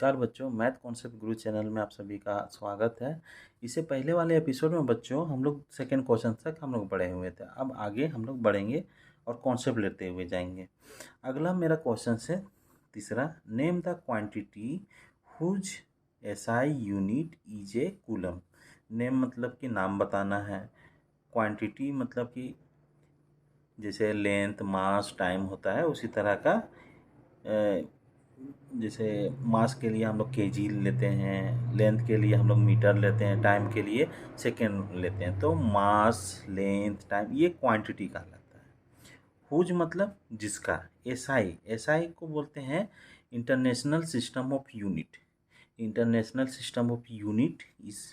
नमस्कार बच्चों, math concept गुरु channel में आप सभी का स्वागत है। इससे पहले वाले एपिसोड में बच्चों हम लोग सेकंड क्वेश्चन तक हम लोग बढ़े हुए थे। अब आगे हम लोग बढ़ेंगे और कॉन्सेप्ट लेते हुए जाएंगे। अगला मेरा क्वेश्चन है तीसरा, name the quantity whose SI unit is a coulomb. Name मतलब कि नाम बताना है, क्वांटिटी मतलब कि जैसे लेंथ मास टाइम होता है उसी तरह का। जैसे मास के लिए हम लोग केजी लेते हैं, लेंथ के लिए हम लोग मीटर लेते हैं, टाइम के लिए सेकेंड लेते हैं। तो मास लेंथ टाइम ये क्वांटिटी कहलाता है। हुज मतलब जिसका, एसआई एसआई को बोलते हैं international system of unit. International system of unit इस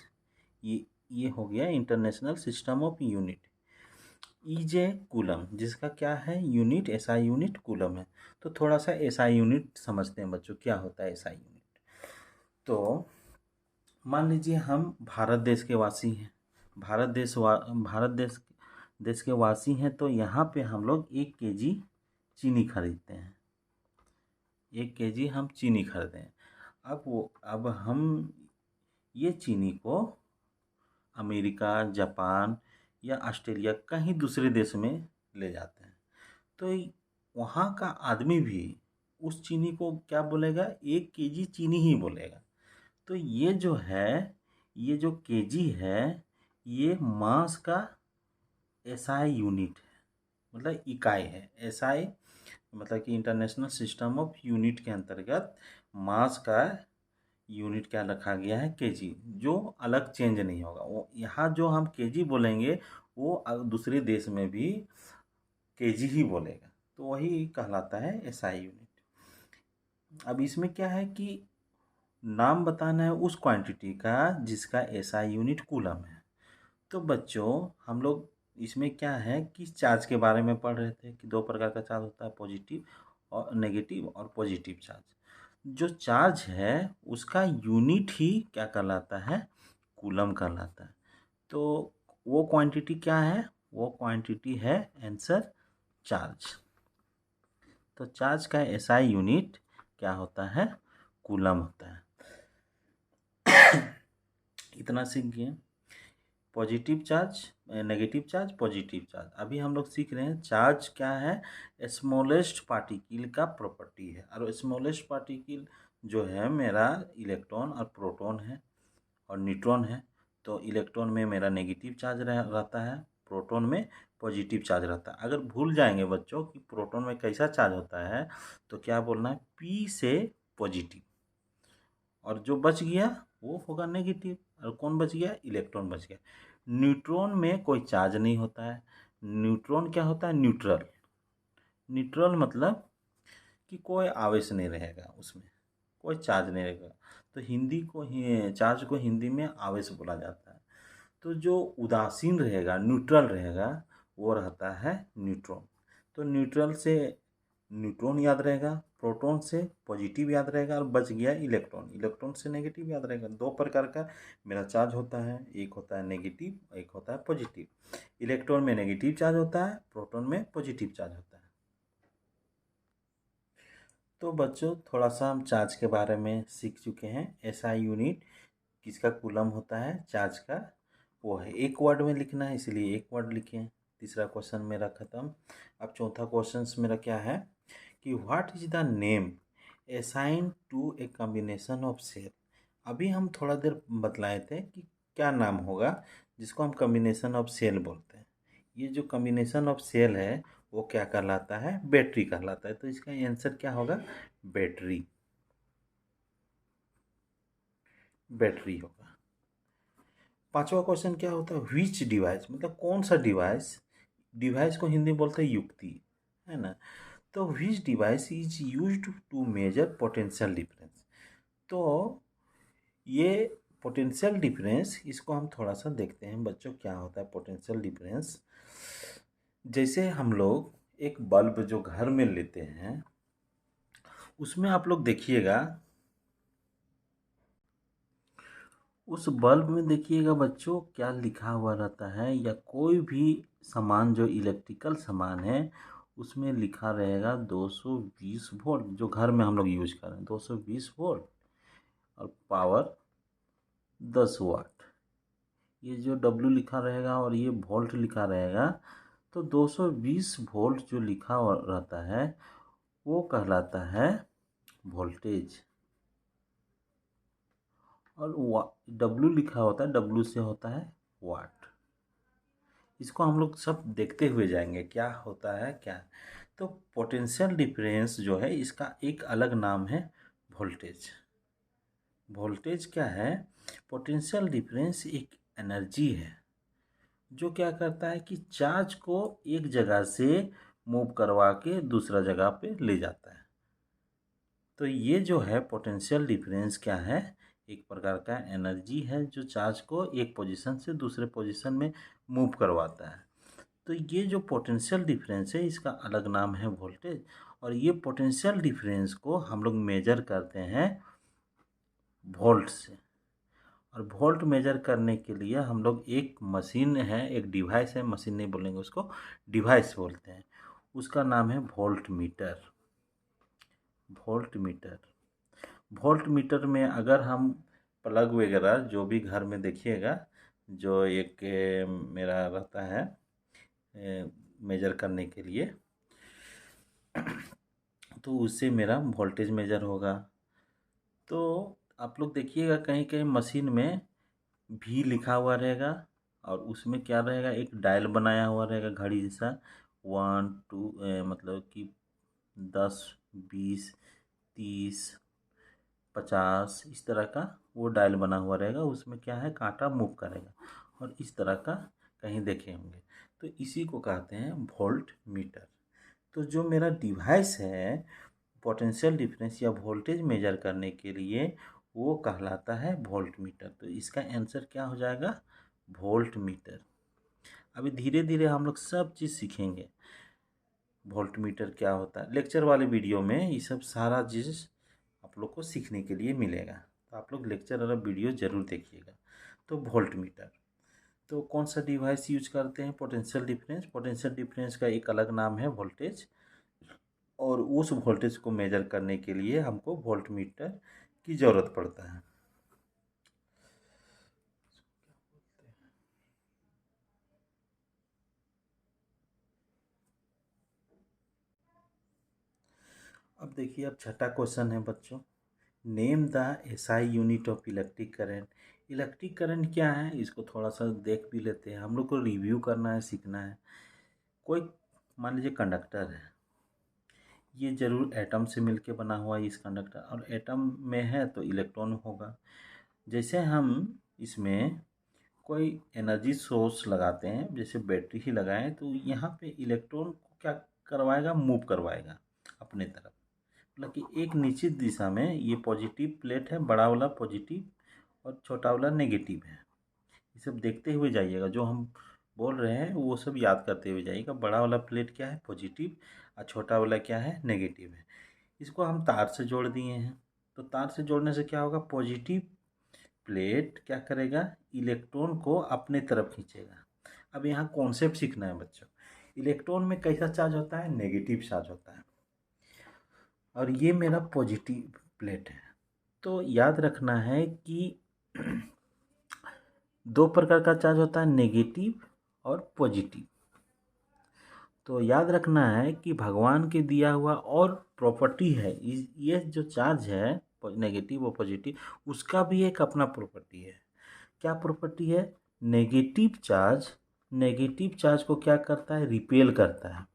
ये हो गया international system of unit. EJ coulomb जिसका क्या है यूनिट, एसआई यूनिट कूलम है। तो थोड़ा सा एसआई यूनिट समझते हैं बच्चों, क्या होता है एसआई यूनिट। तो मान लीजिए हम भारत देश के वासी हैं, भारत देश के वासी हैं। तो यहाँ पे हम लोग 1 केजी चीनी खरीदते हैं, 1 केजी हम चीनी खरीदते हैं। अब हम ये चीनी को अमेरिका, जापान या ऑस्ट्रेलिया कहीं दूसरे देश में ले जाते हैं। तो वहाँ का आदमी भी उस चीनी को क्या बोलेगा, 1 केजी चीनी ही बोलेगा। तो ये जो है, ये जो केजी है, ये मास का एसआई यूनिट है, मतलब इकाई है। एसआई मतलब कि इंटरनेशनल सिस्टम ऑफ यूनिट के अंतर्गत मास का यूनिट क्या रखा गया है, केजी, जो अलग चेंज नहीं होगा। वो यहाँ जो हम केजी बोलेंगे वो दूसरे देश में भी केजी ही बोलेगा, तो वही कहलाता है एसआई यूनिट। अब इसमें क्या है कि नाम बताना है उस क्वांटिटी का जिसका एसआई यूनिट कूलम है। तो बच्चों हम लोग इसमें क्या है कि चार्ज के बारे में पढ़ रहे थे कि 2 प्रकार का चार्ज होता है, पॉजिटिव और नेगेटिव और पॉजिटिव चार्ज। जो चार्ज है उसका यूनिट ही क्या कहलाता है, कूलम कहलाता है। तो वो क्वांटिटी क्या है, वो क्वांटिटी है आंसर चार्ज। तो चार्ज का एसआई यूनिट क्या होता है, कूलम होता है। इतना सीख गए। Positive charge, negative charge, positive charge. अभी हम लोग सीख रहे हैं चार्ज क्या है, स्मॉलेस्ट पार्टिकल का प्रॉपर्टी है। और स्मॉलेस्ट पार्टिकल जो है मेरा इलेक्ट्रॉन और प्रोटॉन है और न्यूट्रॉन है। तो इलेक्ट्रॉन में मेरा नेगेटिव चार्ज रहता है, प्रोटॉन में पॉजिटिव चार्ज रहता है। अगर भूल जाएंगे बच्चों कि प्रोटॉन में कैसा चार्ज होता है तो क्या बोलना है, पी से पॉजिटिव, और जो बच गया वो होगा नेगेटिव। और कौन बच गया, इलेक्ट्रॉन बच गया। न्यूट्रॉन में कोई चार्ज नहीं होता है। न्यूट्रॉन क्या होता है, न्यूट्रल। न्यूट्रल मतलब कि कोई आवेश नहीं रहेगा उसमें, कोई चार्ज नहीं रहेगा। तो चार्ज को हिंदी में आवेश बोला जाता है। तो जो उदासीन रहेगा, न्यूट्रल रहेगा, वो रहता है न्यूट्रॉन। तो न्यूट्रल से न्यूट्रॉन याद रहेगा, प्रोटॉन से पॉजिटिव याद रहेगा, और बच गया इलेक्ट्रॉन, इलेक्ट्रॉन से नेगेटिव याद रहेगा। 2 प्रकार का मेरा चार्ज होता है, एक होता है नेगेटिव, एक होता है पॉजिटिव। इलेक्ट्रॉन में नेगेटिव चार्ज होता है, प्रोटॉन में पॉजिटिव चार्ज होता है। तो बच्चों थोड़ा सा हम चार्ज के बारे में सीख चुके हैं। एसआई यूनिट किसका कूलम होता है, चार्ज का, वो है। एक वर्ड में लिखना है इसलिए एक वर्ड लिखें। तीसरा क्वेश्चन मेरा खत्म। अब चौथा क्वेश्चन मेरा क्या है कि what is the name assign to a combination of cell. अभी हम थोड़ा देर बतलाए थे कि क्या नाम होगा जिसको हम कॉम्बिनेशन ऑफ सेल बोलते हैं। ये जो कॉम्बिनेशन ऑफ सेल है वो क्या कहलाता है, बैटरी कहलाता है। तो इसका आंसर क्या होगा, बैटरी, बैटरी होगा। पांचवा क्वेश्चन क्या होता है, विच डिवाइस, मतलब कौन सा डिवाइस, डिवाइस को हिंदी में बोलते हैं युक्ति, है ना। तो which device is used to measure potential difference. तो ये पोटेंशियल डिफरेंस, इसको हम थोड़ा सा देखते हैं बच्चों, क्या होता है पोटेंशियल डिफरेंस। जैसे हम लोग एक बल्ब जो घर में लेते हैं उसमें आप लोग देखिएगा, उस बल्ब में देखिएगा बच्चों क्या लिखा हुआ रहता है, या कोई भी सामान जो इलेक्ट्रिकल सामान है उसमें लिखा रहेगा 220 वोल्ट। जो घर में हम लोग यूज कर रहे हैं 220 वोल्ट, और पावर 10 वाट। ये जो W लिखा रहेगा और ये वोल्ट लिखा रहेगा, तो 220 वोल्ट जो लिखा रहता है वो कहलाता है वोल्टेज। और W लिखा होता है, W से होता है वाट। इसको हम लोग सब देखते हुए जाएंगे क्या होता है क्या। तो पोटेंशियल डिफरेंस जो है इसका एक अलग नाम है वोल्टेज। वोल्टेज क्या है? पोटेंशियल डिफरेंस एक एनर्जी है जो क्या करता है कि चार्ज को एक जगह से मूव करवा के दूसरा जगह पे ले जाता है। तो ये जो है पोटेंशियल डिफरेंस क्या है? एक प्रकार का एनर्जी है जो चार्ज को एक पोजीशन से दूसरे पोजीशन में मूव करवाता है। तो ये जो पोटेंशियल डिफरेंस है इसका अलग नाम है वोल्टेज। और ये पोटेंशियल डिफरेंस को हम लोग मेजर करते हैं वोल्ट से। और वोल्ट मेजर करने के लिए हम लोग एक मशीन है, एक डिवाइस है, मशीन नहीं बोलेंगे उसको, डिवाइस बोलते हैं, उसका नाम है volt meter. Volt meter, volt meter में अगर हम प्लग वगैरह जो भी घर में देखिएगा, जो एक मेरा रहता है मेजर करने के लिए, तो उससे मेरा वोल्टेज मेजर होगा। तो आप लोग देखिएगा कहीं कहीं मशीन में भी लिखा हुआ रहेगा और उसमें क्या रहेगा, एक डायल बनाया हुआ रहेगा घड़ी जैसा, 1 2 मतलब कि 10 20 30 50 इस तरह का वो डायल बना हुआ रहेगा। उसमें क्या है, कांटा मूव करेगा और इस तरह का कहीं देखे होंगे। तो इसी को कहते हैं वोल्ट मीटर। तो जो मेरा डिवाइस है पोटेंशियल डिफरेंस या वोल्टेज मेजर करने के लिए, वो कहलाता है वोल्ट मीटर। तो इसका आंसर क्या हो जाएगा? Volt meter. अभी धीरे धीरे हम लोग सब चीज़ सीखेंगे, वोल्ट मीटर क्या होता है। लेक्चर वाले वीडियो में ये सब सारा चीज़ आप लोग को सीखने के लिए मिलेगा। तो आप लोग लेक्चर वाला वीडियो ज़रूर देखिएगा। तो वोल्ट मीटर, तो कौन सा डिवाइस यूज करते हैं? Potential difference. पोटेंशियल डिफरेंस का एक अलग नाम है वोल्टेज। और उस वोल्टेज को मेजर करने के लिए हमको वोल्ट मीटर की ज़रूरत पड़ता है। अब देखिए, अब छठा क्वेश्चन है बच्चों, name the SI unit of electric current. Electric current क्या है इसको थोड़ा सा देख भी लेते हैं, हम लोग को रिव्यू करना है, सीखना है। कोई मान लीजिए कंडक्टर है, ये जरूर एटम से मिलके बना हुआ है इस कंडक्टर, और एटम में है तो इलेक्ट्रॉन होगा। जैसे हम इसमें कोई एनर्जी सोर्स लगाते हैं, जैसे बैटरी ही लगाएं, तो यहाँ पे इलेक्ट्रॉन को क्या करवाएगा, मूव करवाएगा अपने तरफ। मतलब कि एक निश्चित दिशा में ये पॉजिटिव प्लेट है, बड़ा वाला पॉजिटिव और छोटा वाला नेगेटिव है। ये सब देखते हुए जाइएगा, जो हम बोल रहे हैं वो सब याद करते हुए जाइएगा। बड़ा वाला प्लेट क्या है, पॉजिटिव, और छोटा वाला क्या है, नेगेटिव है। इसको हम तार से जोड़ दिए हैं, तो तार से जोड़ने से क्या होगा, पॉजिटिव प्लेट क्या करेगा, इलेक्ट्रॉन को अपने तरफ खींचेगा। अब यहाँ कॉन्सेप्ट सीखना है बच्चों। इलेक्ट्रॉन में कैसा चार्ज होता है, नेगेटिव चार्ज होता है, और ये मेरा पॉजिटिव प्लेट है। तो याद रखना है कि दो प्रकार का चार्ज होता है, नेगेटिव और पॉजिटिव। तो याद रखना है कि भगवान के दिया हुआ और प्रॉपर्टी है, ये जो चार्ज है नेगेटिव और पॉजिटिव, उसका भी एक अपना प्रॉपर्टी है। क्या प्रॉपर्टी है? नेगेटिव चार्ज को क्या करता है, रिपेल करता है,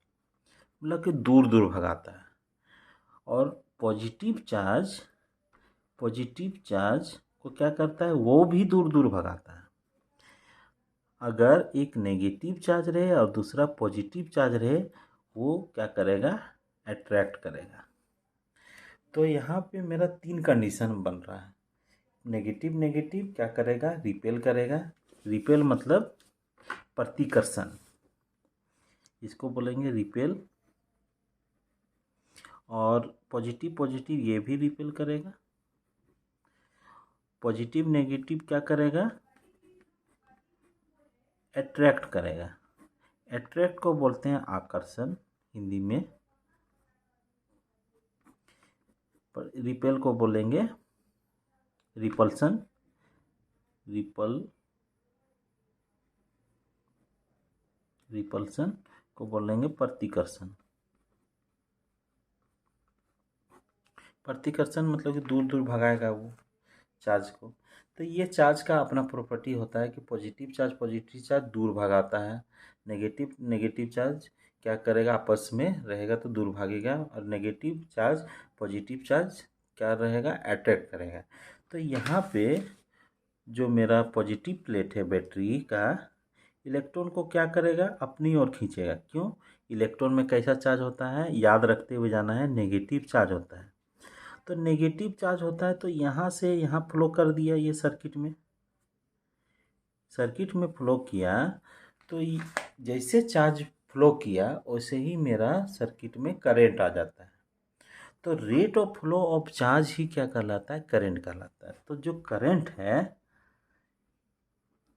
मतलब कि दूर दूर भगाता है। और पॉजिटिव चार्ज को क्या करता है, वो भी दूर दूर भगाता है। अगर एक नेगेटिव चार्ज रहे और दूसरा पॉजिटिव चार्ज रहे, वो क्या करेगा, अट्रैक्ट करेगा। तो यहाँ पे मेरा 3 कंडीशन बन रहा है। नेगेटिव नेगेटिव क्या करेगा, रिपेल करेगा। रिपेल मतलब प्रतिकर्षण, इसको बोलेंगे रिपेल। और पॉजिटिव पॉजिटिव ये भी रिपेल करेगा। पॉजिटिव नेगेटिव क्या करेगा, अट्रैक्ट करेगा। अट्रैक्ट को बोलते हैं आकर्षण हिंदी में, पर रिपेल को बोलेंगे रिपल्सन रिपल्सन को बोलेंगे प्रतिकर्षण। प्रतिकर्षण मतलब कि दूर दूर भगाएगा वो चार्ज को। तो ये चार्ज का अपना प्रॉपर्टी होता है कि पॉजिटिव चार्ज दूर भगाता है, नेगेटिव चार्ज क्या करेगा, आपस में रहेगा तो दूर भागेगा, और नेगेटिव चार्ज पॉजिटिव चार्ज क्या रहेगा, अट्रैक्ट करेगा। तो यहाँ पे जो मेरा पॉजिटिव प्लेट है बैटरी का, इलेक्ट्रॉन को क्या करेगा, अपनी ओर खींचेगा। क्यों? इलेक्ट्रॉन में कैसा चार्ज होता है, याद रखते हुए जाना है, नेगेटिव चार्ज होता है। तो नेगेटिव चार्ज होता है तो यहाँ से यहाँ फ्लो कर दिया, ये सर्किट में फ्लो किया। तो जैसे चार्ज फ्लो किया वैसे ही मेरा सर्किट में करंट आ जाता है। तो rate of flow of charge ही क्या कहलाता है, करंट कहलाता है। तो जो करंट है,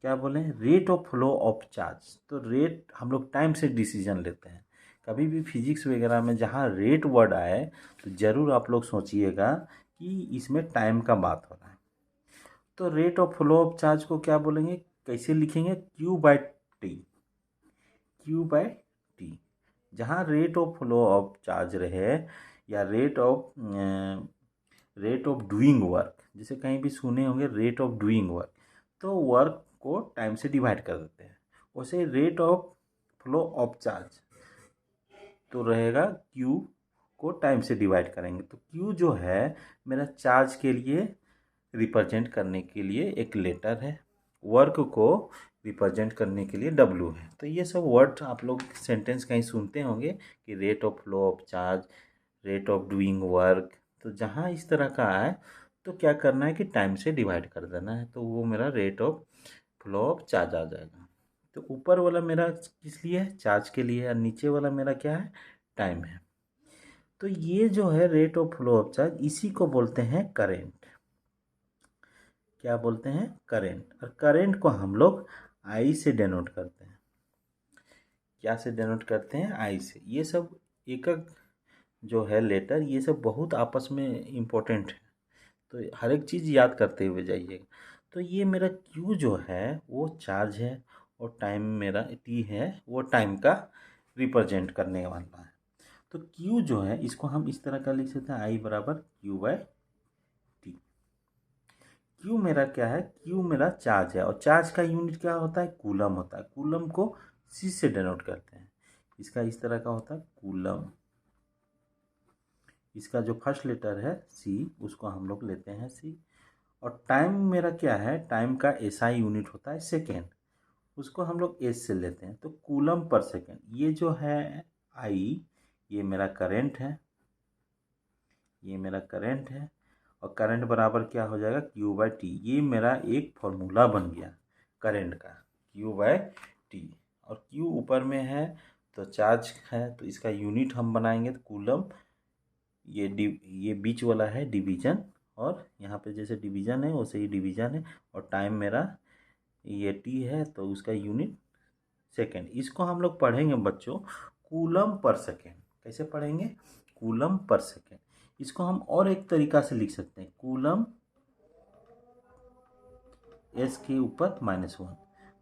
क्या बोले, rate of flow of charge. तो रेट हम लोग टाइम से डिसीजन लेते हैं। कभी भी फिजिक्स वगैरह में जहाँ रेट वर्ड आए तो ज़रूर आप लोग सोचिएगा कि इसमें टाइम का बात हो रहा है। तो rate of flow of charge को क्या बोलेंगे, कैसे लिखेंगे, Q/T। जहाँ rate of flow of charge रहे या रेट ऑफ डूइंग वर्क, जैसे कहीं भी सुने होंगे रेट ऑफ डूइंग वर्क, तो वर्क को टाइम से डिवाइड कर देते हैं। वैसे rate of flow of charge तो रहेगा Q को टाइम से डिवाइड करेंगे। तो Q जो है मेरा चार्ज के लिए रिप्रेजेंट करने के लिए एक लेटर है, वर्क को रिप्रेजेंट करने के लिए W है। तो ये सब वर्ड आप लोग सेंटेंस कहीं सुनते होंगे कि rate of flow of charge, rate of doing work. तो जहाँ इस तरह का आए तो क्या करना है कि टाइम से डिवाइड कर देना है, तो वो मेरा rate of flow of charge आ जाएगा। तो ऊपर वाला मेरा किस लिए है, चार्ज के लिए, और नीचे वाला मेरा क्या है, टाइम है। तो ये जो है rate of flow of charge, इसी को बोलते हैं करेंट। क्या बोलते हैं, करेंट। और करेंट को हम लोग आई से डेनोट करते हैं। क्या से डेनोट करते हैं, आई से। ये सब एक जो है लेटर, ये सब बहुत आपस में इम्पोर्टेंट है, तो हर एक चीज़ याद करते हुए जाइएगा। तो ये मेरा Q जो है वो चार्ज है, और टाइम मेरा T है, वो टाइम का रिप्रेजेंट करने वाला है। तो Q जो है इसको हम इस तरह का लिख सकते हैं, I बराबर Q/T। Q मेरा क्या है, Q मेरा चार्ज है, और चार्ज का यूनिट क्या होता है, कूलम होता है। कूलम को C से डेनोट करते हैं। इसका इस तरह का होता है कूलम। इसका जो फर्स्ट लेटर है C, उसको हम लोग लेते हैं C। और टाइम मेरा क्या है, टाइम का SI यूनिट होता है सेकेंड, उसको हम लोग S से लेते हैं। तो कूलम पर सेकेंड, ये जो है I, ये मेरा करंट है, और करंट बराबर क्या हो जाएगा, Q/T। ये मेरा एक फॉर्मूला बन गया करंट का, Q/T। और Q ऊपर में है तो चार्ज है, तो इसका यूनिट हम बनाएंगे तो कूलम। ये बीच वाला है डिवीजन, और यहाँ पे जैसे डिवीजन है वैसे ही डिवीजन है। और टाइम मेरा ये T है, तो उसका यूनिट सेकेंड। इसको हम लोग पढ़ेंगे बच्चों कूलम पर सेकेंड। कैसे पढ़ेंगे, कूलम पर सेकेंड। इसको हम और एक तरीका से लिख सकते हैं, कूलम S के ऊपर -1।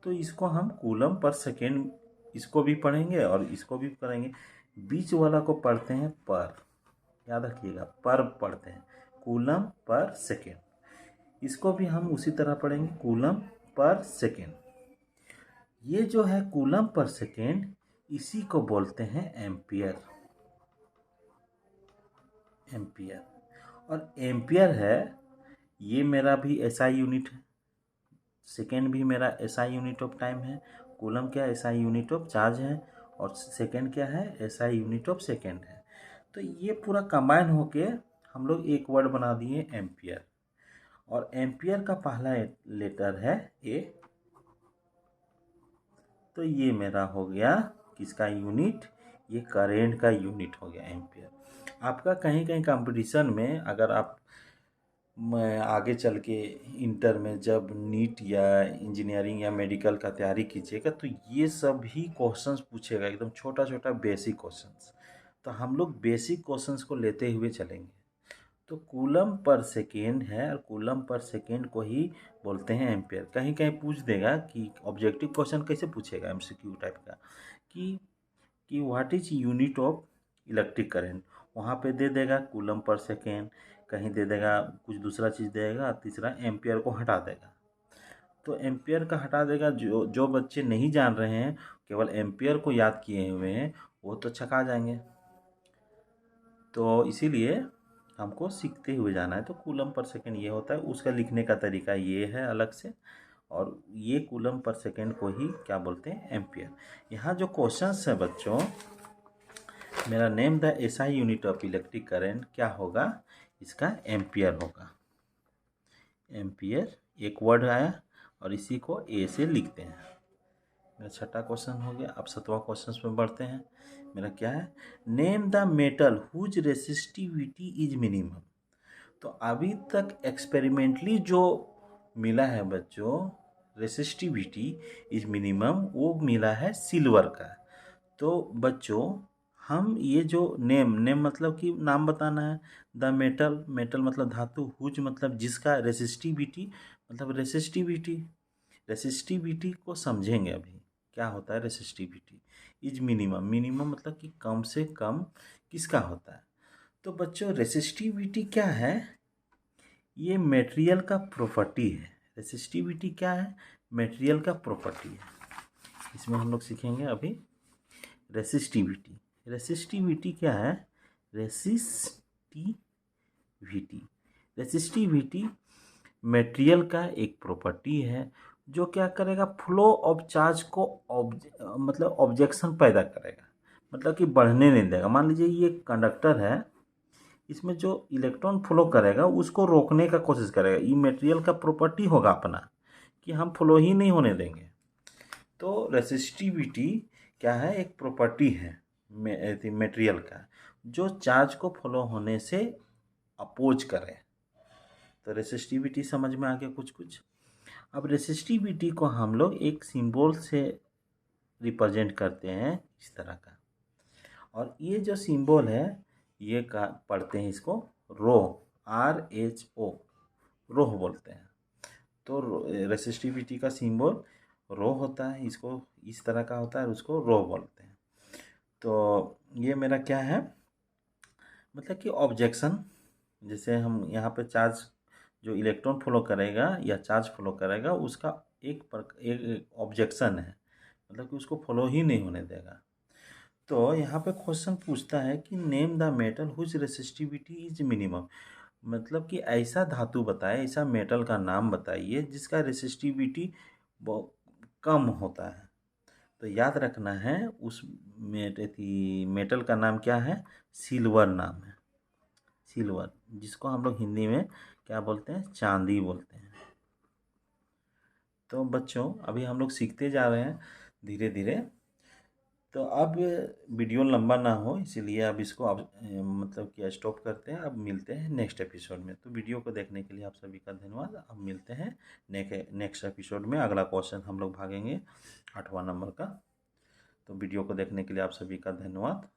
तो इसको हम कूलम पर सेकेंड, इसको भी पढ़ेंगे और इसको भी पढ़ेंगे। बीच वाला को पढ़ते हैं पर, याद रखिएगा पर पढ़ते हैं, कूलम पर सेकेंड। इसको भी हम उसी तरह पढ़ेंगे, कूलम पर सेकेंड। ये जो है कूलम पर सेकेंड, इसी को बोलते हैं एम्पियर। और एम्पियर है, ये मेरा भी SI यूनिट है, सेकेंड भी मेरा SI यूनिट ऑफ टाइम है। कूलम क्या है, SI यूनिट ऑफ चार्ज है, और सेकेंड क्या है, SI यूनिट ऑफ सेकेंड है। तो ये पूरा कंबाइन होके हम लोग एक वर्ड बना दिए एम्पियर। और एम्पियर का पहला लेटर है A। तो ये मेरा हो गया किसका यूनिट, ये करेंट का यूनिट हो गया एम्पियर। आपका कहीं कहीं कंपटीशन में, अगर आप आगे चल के इंटर में जब नीट या इंजीनियरिंग या मेडिकल का तैयारी कीजिएगा, तो ये सभी क्वेश्चंस पूछेगा, एकदम छोटा छोटा बेसिक क्वेश्चंस। तो हम लोग बेसिक क्वेश्चंस को लेते हुए चलेंगे। तो कूलम पर सेकेंड है और कूलम पर सेकेंड को ही बोलते हैं एम्पियर। कहीं कहीं पूछ देगा कि ऑब्जेक्टिव क्वेश्चन कैसे पूछेगा एमसीक्यू टाइप का कि what is unit of electric current, वहाँ पे दे देगा कूलम पर सेकेंड, कहीं दे देगा कुछ दूसरा चीज़ देगा, तीसरा एम्पियर को हटा देगा। तो एम्पियर का हटा देगा। जो जो बच्चे नहीं जान रहे हैं, केवल एम्पियर को याद किए हुए हैं, वो तो छका जाएंगे। तो इसीलिए हमको सीखते हुए जाना है। तो कूलम पर सेकेंड ये होता है, उसका लिखने का तरीका ये है अलग से, और ये कूलम पर सेकेंड को ही क्या बोलते हैं, एम्पियर। यहाँ जो क्वेश्चंस है बच्चों, मेरा name the SI unit of electric current क्या होगा, इसका एम्पियर होगा। एम्पियर एक वर्ड आया और इसी को ए से लिखते हैं। मेरा छठा क्वेश्चन हो गया। अब 7वां क्वेश्चन में बढ़ते हैं। मेरा क्या है, name the metal whose resistivity is minimum. तो अभी तक एक्सपेरिमेंटली जो मिला है बच्चों, रेसिस्टिविटी इज मिनिमम, वो मिला है सिल्वर का। तो बच्चों हम ये जो नेम मतलब कि नाम बताना है, द मेटल, मेटल मतलब धातु, हुज मतलब जिसका, रेसिस्टिविटी मतलब रेसिस्टिविटी को समझेंगे अभी क्या होता है रेसिस्टिविटी। इज मिनिमम, मिनिमम मतलब कि कम से कम किसका होता है। तो बच्चों रेसिस्टिविटी क्या है, ये मटेरियल का प्रॉपर्टी है। रेसिस्टिविटी क्या है, मटेरियल का प्रॉपर्टी है। इसमें हम लोग सीखेंगे अभी रेसिस्टिविटी। रेसिस्टिविटी क्या है, रेसिस्टिविटी मटेरियल का एक प्रॉपर्टी है जो क्या करेगा, फ्लो ऑफ चार्ज को मतलब ऑब्जेक्शन पैदा करेगा, मतलब कि बढ़ने नहीं देगा। मान लीजिए ये कंडक्टर है, इसमें जो इलेक्ट्रॉन फ्लो करेगा उसको रोकने का कोशिश करेगा। ये मटेरियल का प्रॉपर्टी होगा अपना कि हम फ्लो ही नहीं होने देंगे। तो रेसिस्टिविटी क्या है, एक प्रॉपर्टी है मटेरियल का जो चार्ज को फ्लो होने से अपोज करे। तो रेसिस्टिविटी समझ में आ गया कुछ कुछ। अब रेसिस्टिविटी को हम लोग एक सिंबल से रिप्रेजेंट करते हैं इस तरह का, और ये जो सिंबल है ये का पढ़ते हैं इसको रो, RHO, रोह बोलते हैं। तो रेसिस्टिविटी का सिंबल रो होता है, इसको इस तरह का होता है, उसको रो बोलते हैं। तो ये मेरा क्या है, मतलब कि ऑब्जेक्शन, जैसे हम यहाँ पे चार्ज जो इलेक्ट्रॉन फ्लो करेगा या चार्ज फ्लो करेगा उसका एक ऑब्जेक्शन है, मतलब कि उसको फ्लो ही नहीं होने देगा। तो यहाँ पे क्वेश्चन पूछता है कि name the metal whose resistivity is minimum, मतलब कि ऐसा धातु बताए, ऐसा मेटल का नाम बताइए जिसका रेसिस्टिविटी कम होता है। तो याद रखना है उस मेटल का नाम क्या है, सिल्वर नाम है, सिल्वर, जिसको हम लोग हिंदी में क्या बोलते हैं, चांदी बोलते हैं। तो बच्चों अभी हम लोग सीखते जा रहे हैं धीरे धीरे। तो अब वीडियो लंबा ना हो इसीलिए अब इसको अब मतलब कि स्टॉप करते हैं। अब मिलते हैं नेक्स्ट एपिसोड में। तो वीडियो को देखने के लिए आप सभी का धन्यवाद। अब मिलते हैं नेक्स्ट एपिसोड में। अगला क्वेश्चन हम लोग भागेंगे 8वां नंबर का। तो वीडियो को देखने के लिए आप सभी का धन्यवाद।